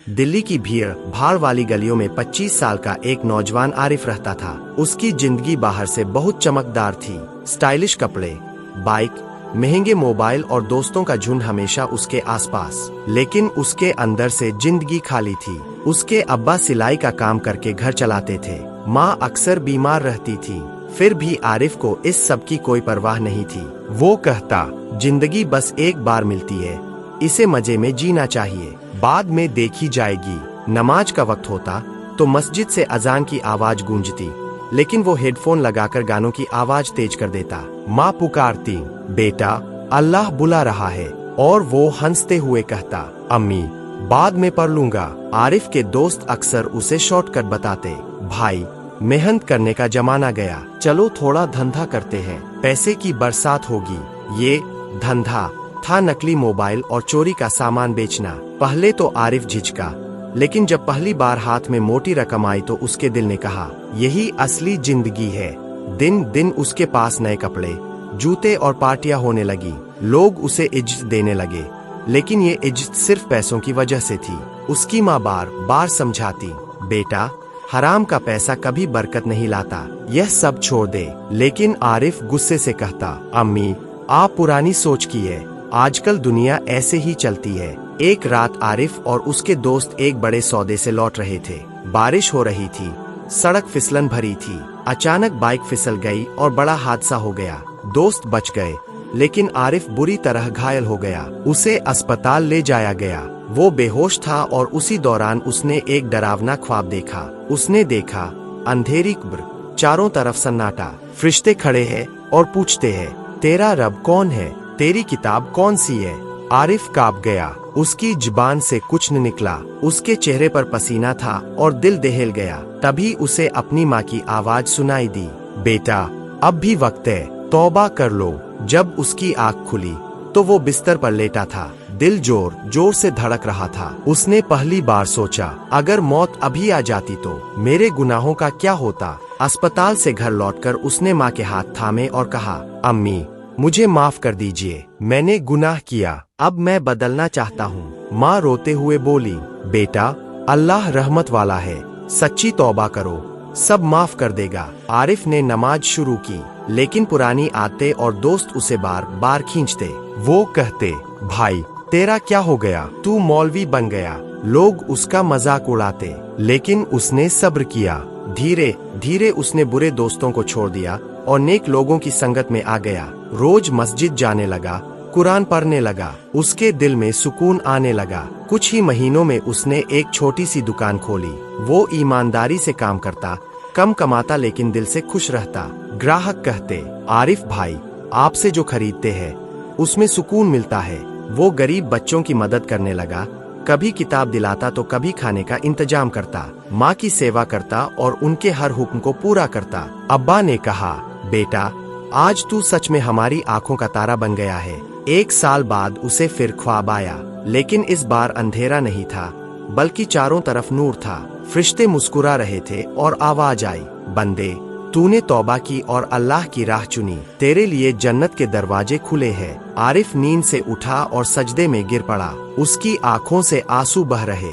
दिल्ली की भीड़ भाड़ वाली गलियों में 25 साल का एक नौजवान आरिफ रहता था। उसकी जिंदगी बाहर से बहुत चमकदार थी। स्टाइलिश कपड़े, बाइक, महंगे मोबाइल और दोस्तों का झुंड हमेशा उसके आसपास। लेकिन उसके अंदर से जिंदगी खाली थी। उसके अब्बा सिलाई का काम करके घर चलाते थे। माँ अक्सर बीमार रहती थी। फिर भी आरिफ को इस सब की कोई परवाह नहीं थी। वो कहता, जिंदगी बस एक बार मिलती है, इसे मजे में जीना चाहिए, बाद में देखी जाएगी। नमाज का वक्त होता तो मस्जिद से अजान की आवाज गूंजती, लेकिन वो हेडफोन लगाकर गानों की आवाज तेज कर देता। माँ पुकारती, बेटा अल्लाह बुला रहा है, और वो हंसते हुए कहता, अम्मी बाद में पढ़ लूंगा। आरिफ के दोस्त अक्सर उसे शॉर्टकट बताते, भाई मेहनत करने का जमाना गया, चलो थोड़ा धंधा करते हैं, पैसे की बरसात होगी। ये धंधा था नकली मोबाइल और चोरी का सामान बेचना। पहले तो आरिफ झिझका, लेकिन जब पहली बार हाथ में मोटी रकम आई तो उसके दिल ने कहा, यही असली जिंदगी है। दिन दिन उसके पास नए कपड़े, जूते और पार्टियां होने लगी। लोग उसे इज्जत देने लगे, लेकिन ये इज्जत सिर्फ पैसों की वजह से थी। उसकी माँ बार बार समझाती, बेटा हराम का पैसा कभी बरकत नहीं लाता, यह सब छोड़ दे। लेकिन आरिफ गुस्से से कहता, अम्मी आप पुरानी सोच की है, आजकल दुनिया ऐसे ही चलती है। एक रात आरिफ और उसके दोस्त एक बड़े सौदे से लौट रहे थे। बारिश हो रही थी, सड़क फिसलन भरी थी। अचानक बाइक फिसल गई और बड़ा हादसा हो गया। दोस्त बच गए, लेकिन आरिफ बुरी तरह घायल हो गया। उसे अस्पताल ले जाया गया। वो बेहोश था और उसी दौरान उसने एक डरावना ख्वाब देखा। उसने देखा अंधेरी कब्र, चारों तरफ सन्नाटा, फरिश्ते खड़े हैं और पूछते हैं, तेरा रब कौन है, तेरी किताब कौन सी है। आरिफ कांप गया, उसकी जुबान से कुछ न निकला। उसके चेहरे पर पसीना था और दिल दहल गया। तभी उसे अपनी माँ की आवाज सुनाई दी, बेटा अब भी वक्त है, तौबा कर लो। जब उसकी आंख खुली तो वो बिस्तर पर लेटा था। दिल जोर जोर से धड़क रहा था। उसने पहली बार सोचा, अगर मौत अभी आ जाती तो मेरे गुनाहों का क्या होता। अस्पताल से घर लौटकर उसने माँ के हाथ थामे और कहा, अम्मी मुझे माफ कर दीजिए, मैंने गुनाह किया, अब मैं बदलना चाहता हूँ। माँ रोते हुए बोली, बेटा अल्लाह रहमत वाला है, सच्ची तौबा करो, सब माफ कर देगा। आरिफ ने नमाज शुरू की, लेकिन पुरानी आदतें और दोस्त उसे बार बार खींचते। वो कहते, भाई तेरा क्या हो गया, तू मौलवी बन गया। लोग उसका मजाक उड़ाते, लेकिन उसने सब्र किया। धीरे धीरे उसने बुरे दोस्तों को छोड़ दिया और नेक लोगों की संगत में आ गया। रोज मस्जिद जाने लगा, कुरान पढ़ने लगा। उसके दिल में सुकून आने लगा। कुछ ही महीनों में उसने एक छोटी सी दुकान खोली। वो ईमानदारी से काम करता, कम कमाता लेकिन दिल से खुश रहता। ग्राहक कहते, आरिफ भाई आपसे जो खरीदते हैं उसमें सुकून मिलता है। वो गरीब बच्चों की मदद करने लगा, कभी किताब दिलाता तो कभी खाने का इंतजाम करता। माँ की सेवा करता और उनके हर हुक्म को पूरा करता। अब्बा ने कहा, बेटा आज तू सच में हमारी आंखों का तारा बन गया है। एक साल बाद उसे फिर ख्वाब आया, लेकिन इस बार अंधेरा नहीं था, बल्कि चारों तरफ नूर था। फरिश्ते मुस्कुरा रहे थे और आवाज आई, बंदे तूने तौबा की और अल्लाह की राह चुनी, तेरे लिए जन्नत के दरवाजे खुले हैं। आरिफ नींद से उठा और सजदे में गिर पड़ा। उसकी आंखों से आंसू बह रहे।